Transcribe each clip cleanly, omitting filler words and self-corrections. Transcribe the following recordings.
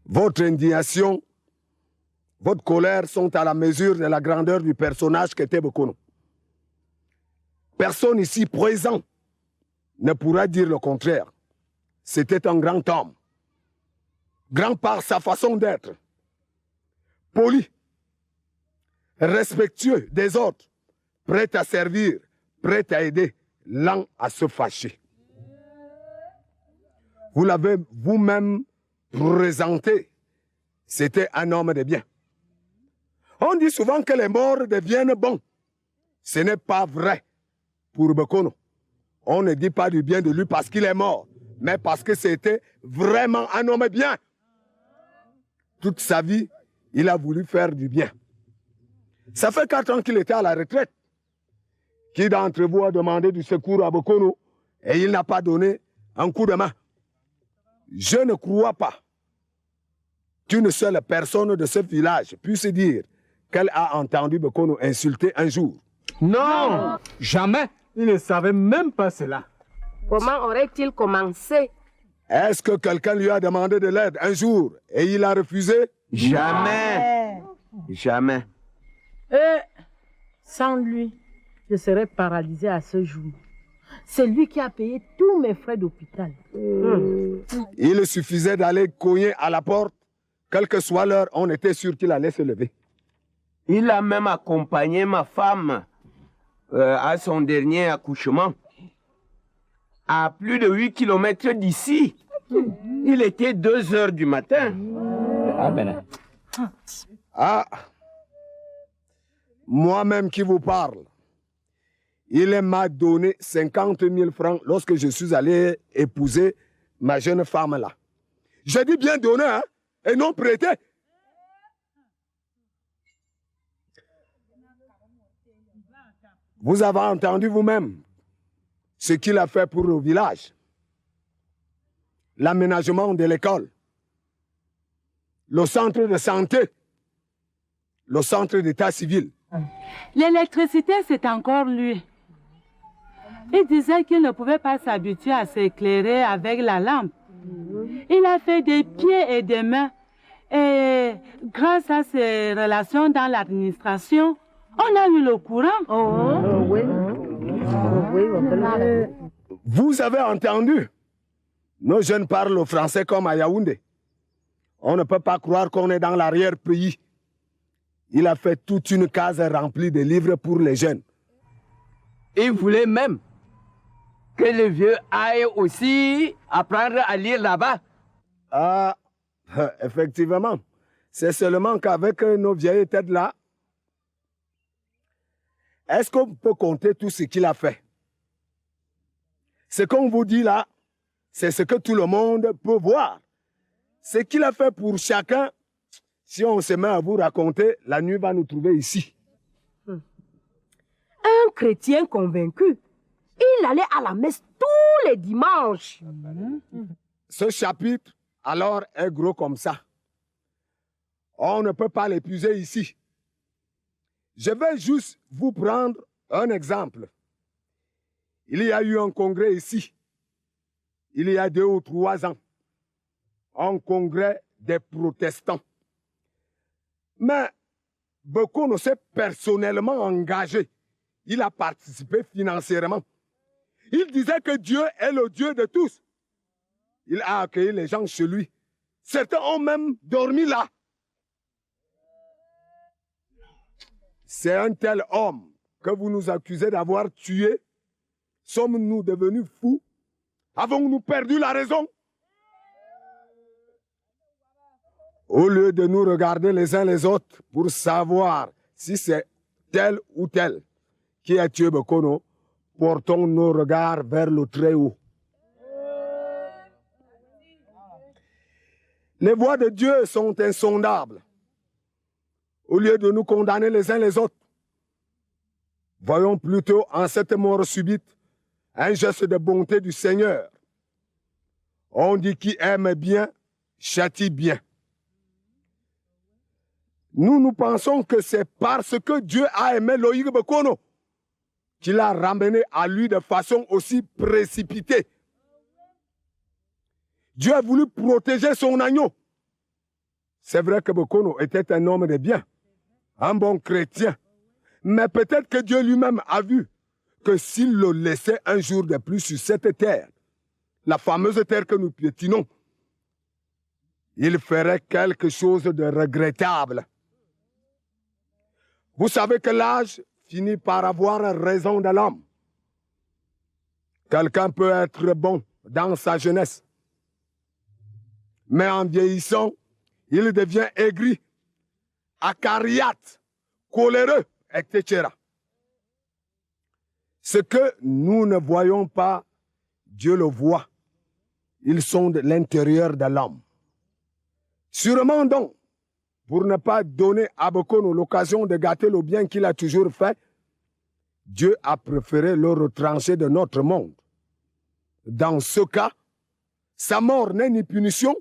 Votre indignation, votre colère sont à la mesure de la grandeur du personnage qu'était Bokono. Personne ici présent ne pourra dire le contraire. C'était un grand homme, grand par sa façon d'être, poli, respectueux des autres, prêt à servir, prêt à aider, lent à se fâcher. Vous l'avez vous-même présenté. C'était un homme de bien. On dit souvent que les morts deviennent bons. Ce n'est pas vrai pour Bokono. On ne dit pas du bien de lui parce qu'il est mort, mais parce que c'était vraiment un homme bien. Toute sa vie, il a voulu faire du bien. Ça fait 4 ans qu'il était à la retraite. Qui d'entre vous a demandé du secours à Bokono et il n'a pas donné un coup de main? Je ne crois pas qu'une seule personne de ce village puisse dire qu'elle a entendu Bokono insulter un jour. Non, jamais. Il ne savait même pas cela. Comment aurait-il commencé? Est-ce que quelqu'un lui a demandé de l'aide un jour et il a refusé? Jamais. Jamais. Et sans lui, je serais paralysé à ce jour. C'est lui qui a payé tous mes frais d'hôpital. Il suffisait d'aller cogner à la porte. Quelle que soit l'heure, on était sûr qu'il allait se lever. Il a même accompagné ma femme à son dernier accouchement. À plus de 8 kilomètres d'ici. Il était 2 heures du matin. Moi-même qui vous parle, il m'a donné 50 000 francs lorsque je suis allé épouser ma jeune femme là. J'ai dit bien donner, hein, et non prêter. Vous avez entendu vous-même ce qu'il a fait pour le village. L'aménagement de l'école, le centre de santé, le centre d'état civil. L'électricité, c'est encore lui. Il disait qu'il ne pouvait pas s'habituer à s'éclairer avec la lampe. Il a fait des pieds et des mains. Et grâce à ses relations dans l'administration, on a eu le courant. Vous avez entendu? Nos jeunes parlent français comme à Yaoundé. On ne peut pas croire qu'on est dans l'arrière-pays. Il a fait toute une case remplie de livres pour les jeunes. Il voulait même que les vieux aillent aussi apprendre à lire là-bas. Ah, effectivement. C'est seulement qu'avec nos vieilles têtes-là, est-ce qu'on peut compter tout ce qu'il a fait? Ce qu'on vous dit là, c'est ce que tout le monde peut voir. Ce qu'il a fait pour chacun, si on se met à vous raconter, la nuit va nous trouver ici. Un chrétien convaincu. Il allait à la messe tous les dimanches. Ce chapitre, alors, est gros comme ça. On ne peut pas l'épuiser ici. Je vais juste vous prendre un exemple. Il y a eu un congrès ici, il y a 2 ou 3 ans. Un congrès des protestants. Mais Bokono s'est personnellement engagé. Il a participé financièrement. Il disait que Dieu est le Dieu de tous. Il a accueilli les gens chez lui. Certains ont même dormi là. C'est un tel homme que vous nous accusez d'avoir tué. Sommes-nous devenus fous? Avons-nous perdu la raison? Au lieu de nous regarder les uns les autres pour savoir si c'est tel ou tel qui a tué Bokono, portons nos regards vers le Très-Haut. Les voies de Dieu sont insondables. Au lieu de nous condamner les uns les autres, voyons plutôt en cette mort subite un geste de bonté du Seigneur. On dit qui aime bien, châtie bien. Nous pensons que c'est parce que Dieu a aimé Loïc Bokono qu'il a ramené à lui de façon aussi précipitée. Dieu a voulu protéger son agneau. C'est vrai que Bokono était un homme de bien, un bon chrétien. Mais peut-être que Dieu lui-même a vu que s'il le laissait un jour de plus sur cette terre, la fameuse terre que nous piétinons, il ferait quelque chose de regrettable. Vous savez que l'âge finit par avoir raison de l'homme. Quelqu'un peut être bon dans sa jeunesse, mais en vieillissant, il devient aigri, acariâtre, coléreux, etc. Ce que nous ne voyons pas, Dieu le voit. Ils sont de l'intérieur de l'homme. Sûrement donc, pour ne pas donner à Bokono l'occasion de gâter le bien qu'il a toujours fait, Dieu a préféré le retrancher de notre monde. Dans ce cas, sa mort n'est ni punition,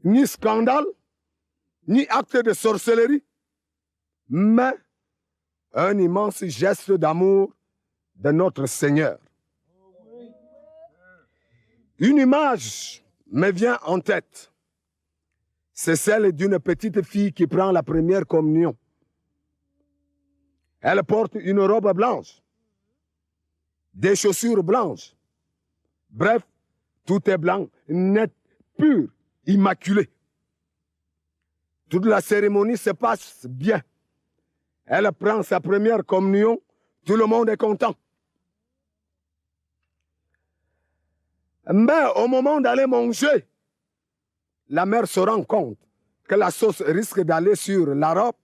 ni scandale, ni acte de sorcellerie, mais un immense geste d'amour de notre Seigneur. Une image me vient en tête. C'est celle d'une petite fille qui prend la première communion. Elle porte une robe blanche, des chaussures blanches. Bref, tout est blanc, net, pur, immaculé. Toute la cérémonie se passe bien. Elle prend sa première communion, tout le monde est content. Mais au moment d'aller manger, la mère se rend compte que la sauce risque d'aller sur la robe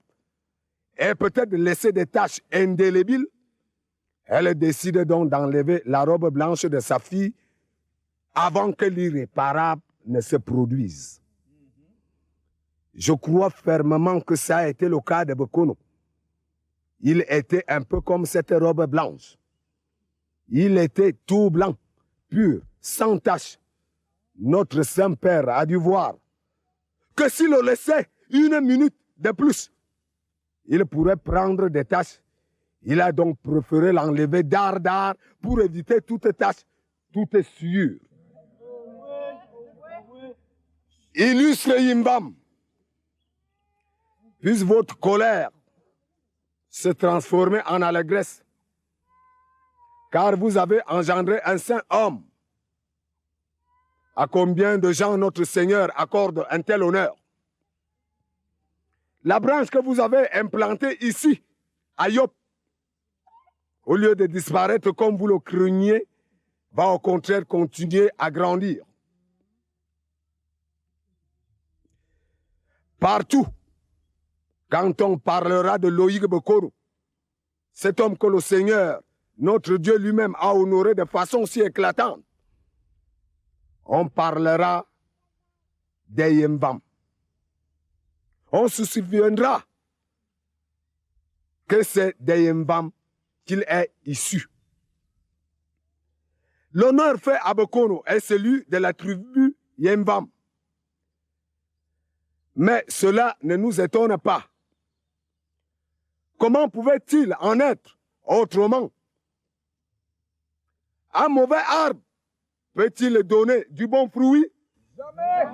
et peut-être laisser des taches indélébiles. Elle décide donc d'enlever la robe blanche de sa fille avant que l'irréparable ne se produise. Je crois fermement que ça a été le cas de Bokono. Il était un peu comme cette robe blanche. Il était tout blanc, pur, sans tache. Notre Saint-Père a dû voir que s'il le laissait une minute de plus, il pourrait prendre des taches. Il a donc préféré l'enlever d'art pour éviter toute tache, toute souillure. Illustre Yimbam, puisse votre colère se transformer en allégresse, car vous avez engendré un saint homme. À combien de gens notre Seigneur accorde un tel honneur? La branche que vous avez implantée ici, à Yop, au lieu de disparaître comme vous le craigniez, va au contraire continuer à grandir. Partout, quand on parlera de Loïc Bokono, cet homme que le Seigneur, notre Dieu lui-même, a honoré de façon si éclatante, on parlera des Yembam. On se souviendra que c'est des Yembam qu'il est issu. L'honneur fait à Bokono est celui de la tribu Yembam. Mais cela ne nous étonne pas. Comment pouvait-il en être autrement? Un mauvais arbre peut-il donner du bon fruit? Jamais.